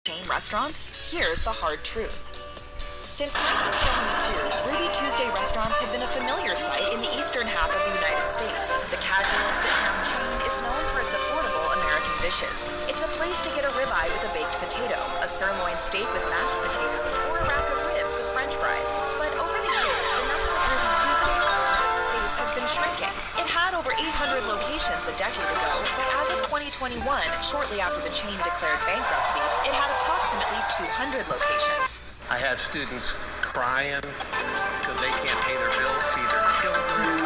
chain restaurants? Here's the hard truth. Since 1972, Ruby Tuesday restaurants have been a familiar sight in the eastern half of the United States. The casual sit-down chain is known for its affordable American dishes. It's a place to get a ribeye with a baked potato, a sirloin steak with mashed potatoes, or a rack of ribs with French fries. But over the years, the number of Ruby Tuesdays in the United States has been shrinking. It had over 800 locations a decade ago, but as of 2021, shortly after the chain declared bankruptcy, it had approximately 200 locations. I have students crying because they can't pay their bills, see their children.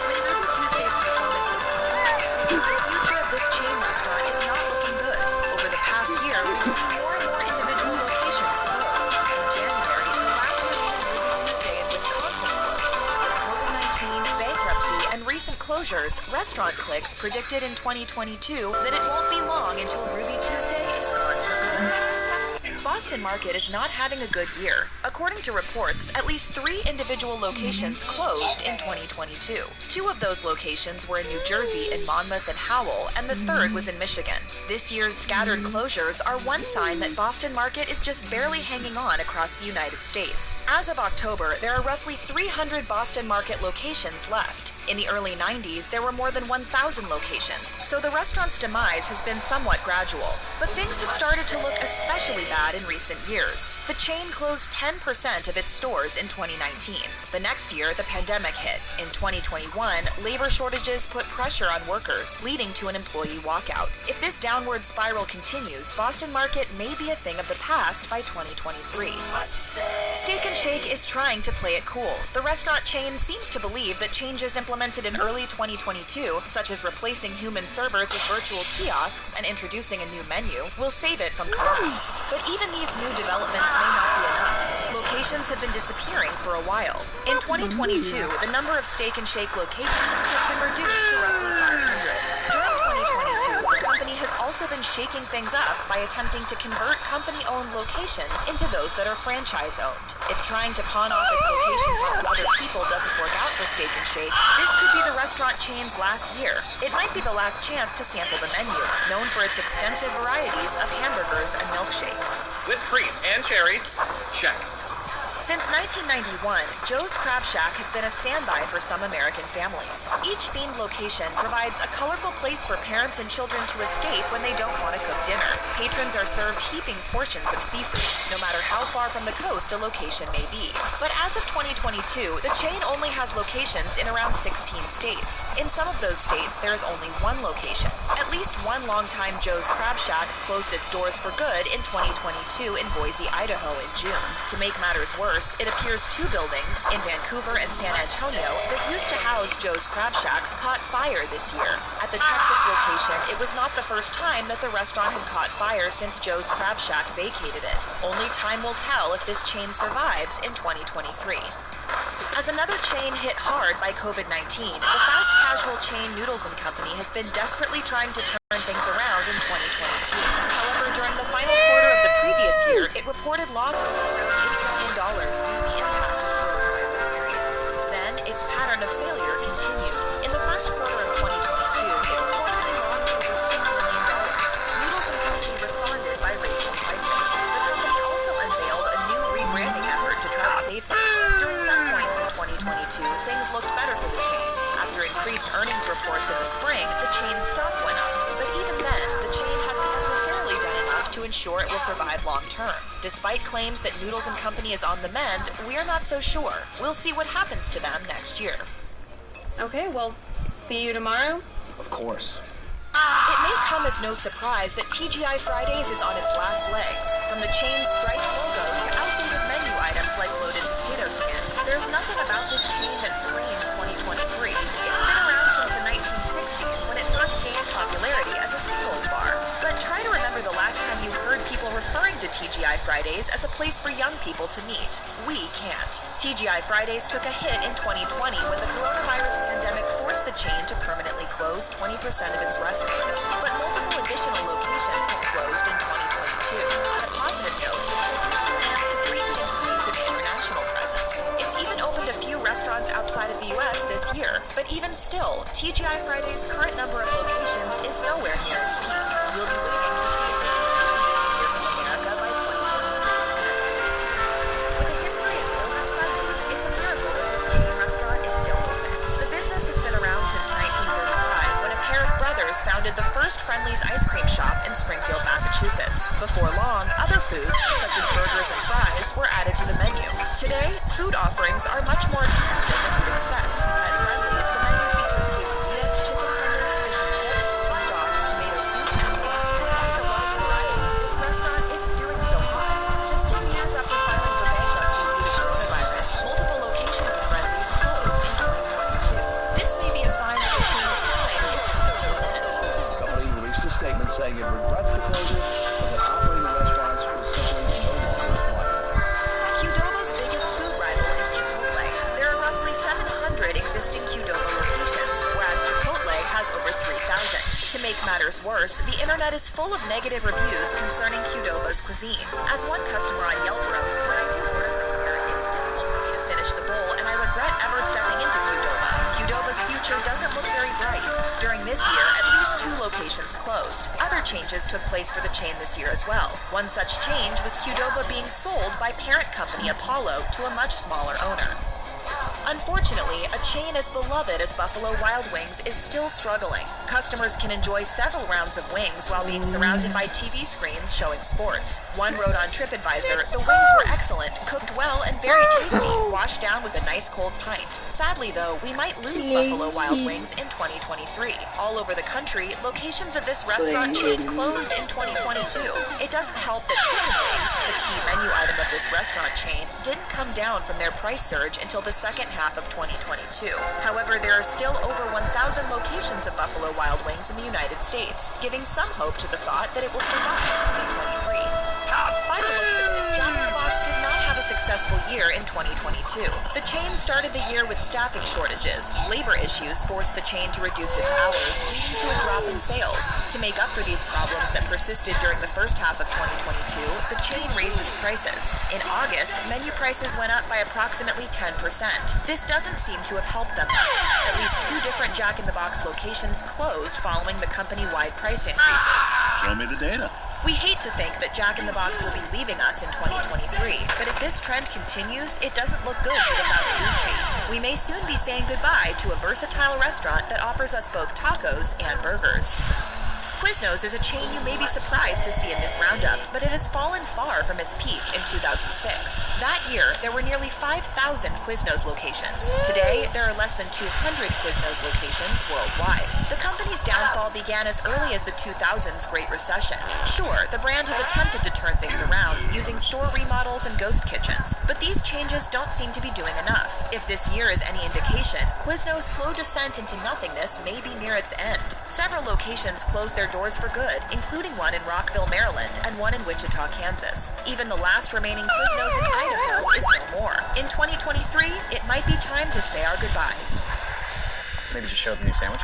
With Ruby Tuesday's performance in the future of this chain restaurant is not looking good. Over the past year, we've seen more and more individual locations close. In January, the last remaining Ruby Tuesday in Wisconsin closed. With COVID-19, bankruptcy, and recent closures, Restaurant Clicks predicted in 2022 that it won't be long until Ruby Tuesday is gone for good. Boston Market is not having a good year. According to reports, at least 3 individual locations closed in 2022. 2 of those locations were in New Jersey in Monmouth and Howell, and the third was in Michigan. This year's scattered closures are one sign that Boston Market is just barely hanging on across the United States. As of October, there are roughly 300 Boston Market locations left. In the early 90s, there were more than 1,000 locations, so the restaurant's demise has been somewhat gradual. But things have started to look especially bad in recent years. The chain closed 10% of its stores in 2019. The next year, the pandemic hit. In 2021, labor shortages put pressure on workers, leading to an employee walkout. If this downward spiral continues, Boston Market may be a thing of the past by 2023. Steak and Shake is trying to play it cool. The restaurant chain seems to believe that changes implemented in early 2022, such as replacing human servers with virtual kiosks and introducing a new menu, will save it from collapse. But even these new developments may not be enough. Locations have been disappearing for a while. In 2022, the number of Steak and Shake locations has been reduced to roughly 500. During 2022, the company has also been shaking things up by attempting to convert company-owned locations into those that are franchise-owned. If trying to pawn off its locations onto other people doesn't work out for Steak and Shake, this could be the restaurant chain's last year. It might be the last chance to sample the menu, known for its extensive varieties of hamburgers and milkshakes. Whipped cream and cherries, check. Since 1991, Joe's Crab Shack has been a standby for some American families. Each themed location provides a colorful place for parents and children to escape when they don't want to cook dinner. Patrons are served heaping portions of seafood, no matter how far from the coast a location may be. But as of 2022, the chain only has locations in around 16 states. In some of those states, there is only one location. At least one longtime Joe's Crab Shack closed its doors for good in 2022 in Boise, Idaho in June. To make matters worse, it appears 2 buildings in Vancouver and San Antonio that used to house Joe's Crab Shacks caught fire this year. At the Texas location, it was not the first time that the restaurant had caught fire since Joe's Crab Shack vacated it. Only time will tell if this chain survives in 2023. As another chain hit hard by COVID-19, the fast casual chain Noodles & Company has been desperately trying to turn things around in 2022. However, during the final quarter of the previous year, it reported losses of around $8 million due to the impact of coronavirus variants. Then, its pattern of failure continued. In the first quarter of 2022, it reportedly lost over $6 million. Noodles & Company responded by raising prices. The company also unveiled a new rebranding effort to try to save things. During some points in 2022, things looked better for the chain. After increased earnings reports in the spring, the chain's stock went up. But even then, the chain hasn't necessarily done enough to ensure it will survive long term. Despite claims that Noodles & Company is on the mend, we're not so sure. We'll see what happens to them next year. Okay, well, see you tomorrow. Of course. It may come as no surprise that TGI Fridays is on its last legs. From the chain's striped logo to outdated menu items like loaded potato skins, there's nothing about this chain that screams 2023. It's been around since the 1960s when it first gained popularity as a singles bar. But try to remember the last time you heard people referring to TGI Fridays as a place for young people to meet. We can't. TGI Fridays took a hit in 2020 when the coronavirus pandemic forced the chain to permanently close 20% of its restaurants. But multiple additional locations have closed in 2022. On a positive note, the chain has plans to greatly increase its international presence. It's even opened a few restaurants outside of the U.S. this year. But even still, TGI Fridays' current number of locations is nowhere near its peak. We'll be waiting to see if it continues here from America prices. Before long, other foods, such as burgers and fries, were added to the menu. Today, food offerings are much more expensive than you'd expect. At Friendly's, the menu features quesadillas, chicken tenders, fish and chips, hot dogs, tomato soup, and more. Despite the large variety, this restaurant isn't doing so hot. Just 2 years after filing for bankruptcy due to coronavirus, multiple locations of Friendly's closed in 2022. This may be a sign that the chain's time is coming to an end. The company released a statement saying it regrets the closure, but that operating the restaurants was simply no longer required. Qdoba's biggest food rival is Chipotle. There are roughly 700 existing Qdoba locations, whereas Chipotle has over 3,000. To make matters worse, the internet is full of negative reviews concerning Qdoba's cuisine. As one customer on Yelp wrote, "When I do order from here, it is difficult for me to finish the bowl, and I regret ever stepping into Qdoba. Qdoba's future doesn't look very bright. During this year, at least 2 locations closed. Other changes took place for the chain this year as well. One such change was Qdoba being sold by parent company Apollo to a much smaller owner. Unfortunately, a chain as beloved as Buffalo Wild Wings is still struggling. Customers can enjoy several rounds of wings while being surrounded by TV screens showing sports. One wrote on TripAdvisor, "The wings were excellent, cooked well, and very tasty, washed down with a nice cold pint. Sadly, though, we might lose Buffalo Wild Wings in 2023. All over the country, locations of this restaurant chain closed in 2022. It doesn't help that chicken wings, the key menu item of this restaurant chain, didn't come down from their price surge until the second half of 2022. However, there are still over 1,000 locations of Buffalo Wild Wings in the United States, giving some hope to the thought that it will survive 2023. By the looks of it, Jack in the Box did not have a successful year in 2022. The chain started the year with staffing shortages. Labor issues forced the chain to reduce its hours, leading to a drop in sales. To make up for these problems that persisted during the first half of 2022, the chain raised its prices. In August, menu prices went up by approximately 10%. This doesn't seem to have helped them much. At least 2 different Jack in the Box locations closed following the company-wide price increases. Show me the data. We hate to think that Jack in the Box will be leaving us in 2023, but if this trend continues, it doesn't look good for the fast food chain. We may soon be saying goodbye to a versatile restaurant that offers us both tacos and burgers. Quiznos is a chain you may be surprised to see in this roundup, but it has fallen far from its peak in 2006. That year, there were nearly 5,000 Quiznos locations. Today, there are less than 200 Quiznos locations worldwide. The company's downfall began as early as the 2000s Great Recession. Sure, the brand has attempted to turn things around, using store remodels and ghost kitchens, but these changes don't seem to be doing enough. If this year is any indication, Quiznos' slow descent into nothingness may be near its end. Several locations closed their doors for good, including one in Rockville, Maryland, and one in Wichita, Kansas. Even the last remaining Quiznos in Idaho is no more. In 2023, it might be time to say our goodbyes. Maybe just show the new sandwich.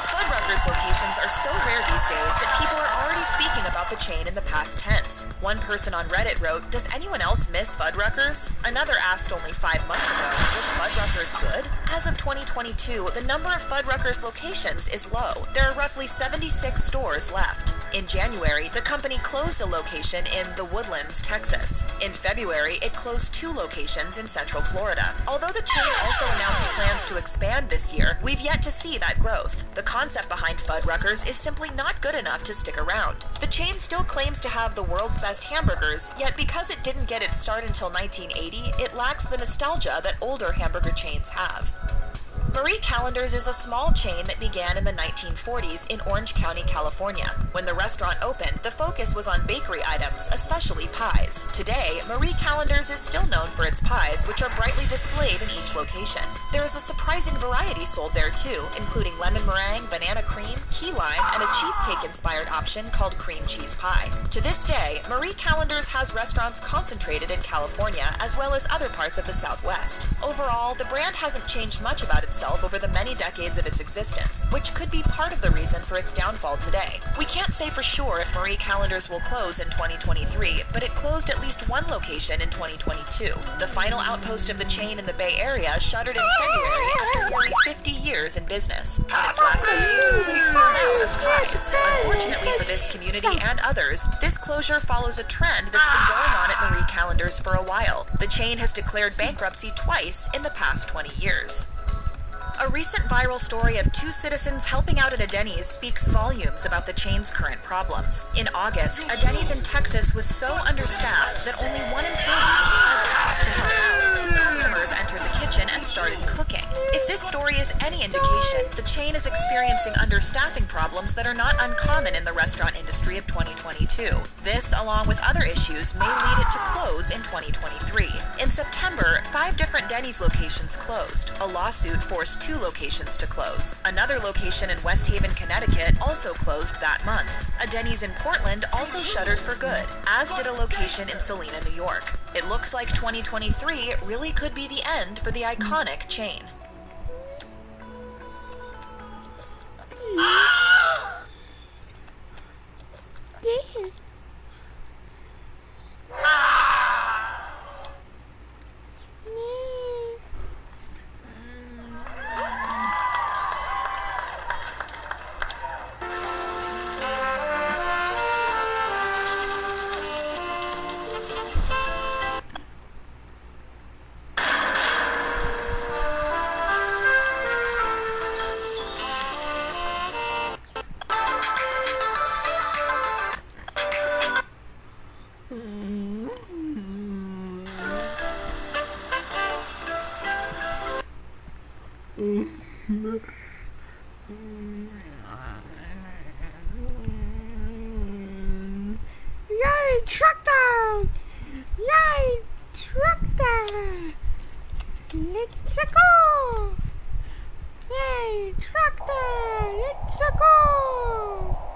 Fuddruckers locations are so rare these days that people are already speaking about the chain in the past tense. One person on Reddit wrote, "Does anyone else miss Fuddruckers?" Another asked only 5 months ago, "Was Fuddruckers good?" As of 2022, the number of Fuddruckers locations is low. There are roughly 76 stores left. In January, the company closed a location in The Woodlands, Texas. In February, it closed 2 locations in Central Florida. Although the chain also announced plans to expand this year, we've yet to see that growth. The concept behind Fuddruckers is simply not good enough to stick around. The chain still claims to have the world's best hamburgers, yet because it didn't get its start until 1980, it lacks the nostalgia that older hamburger chains have. Marie Callender's is a small chain that began in the 1940s in Orange County, California. When the restaurant opened, the focus was on bakery items, especially pies. Today, Marie Callender's is still known for its pies, which are brightly displayed in each location. There is a surprising variety sold there too, including lemon meringue, banana cream, key lime, and a cheesecake-inspired option called cream cheese pie. To this day, Marie Callender's has restaurants concentrated in California as well as other parts of the Southwest. Overall, the brand hasn't changed much about itself over the many decades of its existence, which could be part of the reason for its downfall today. We can't say for sure if Marie Callender's will close in 2023, but it closed at least 1 location in 2022. The final outpost of the chain in the Bay Area shuttered in February after nearly 50 years in business. On its last day, we sold out of pies. Unfortunately for this community and others, this closure follows a trend that's been going on at Marie Callender's for a while. The chain has declared bankruptcy twice in the past 20 years. A recent viral story of two citizens helping out at a Denny's speaks volumes about the chain's current problems. In August, a Denny's in Texas was so understaffed that only one employee was present to help out. Two customers entered the kitchen and started cooking. If this story is any indication, the chain is experiencing understaffing problems that are not uncommon in the restaurant industry of 2022. This, along with other issues, may lead it to close in 2023. In September, 5 different Denny's locations closed. A lawsuit forced 2 locations to close. Another location in West Haven, Connecticut also closed that month. A Denny's in Portland also shuttered for good, as did a location in Salina, New York. It looks like 2023 really could be the end for the iconic chain. Yay, tractor! Yay, tractor! Let's go! Yay, tractor! Let's go!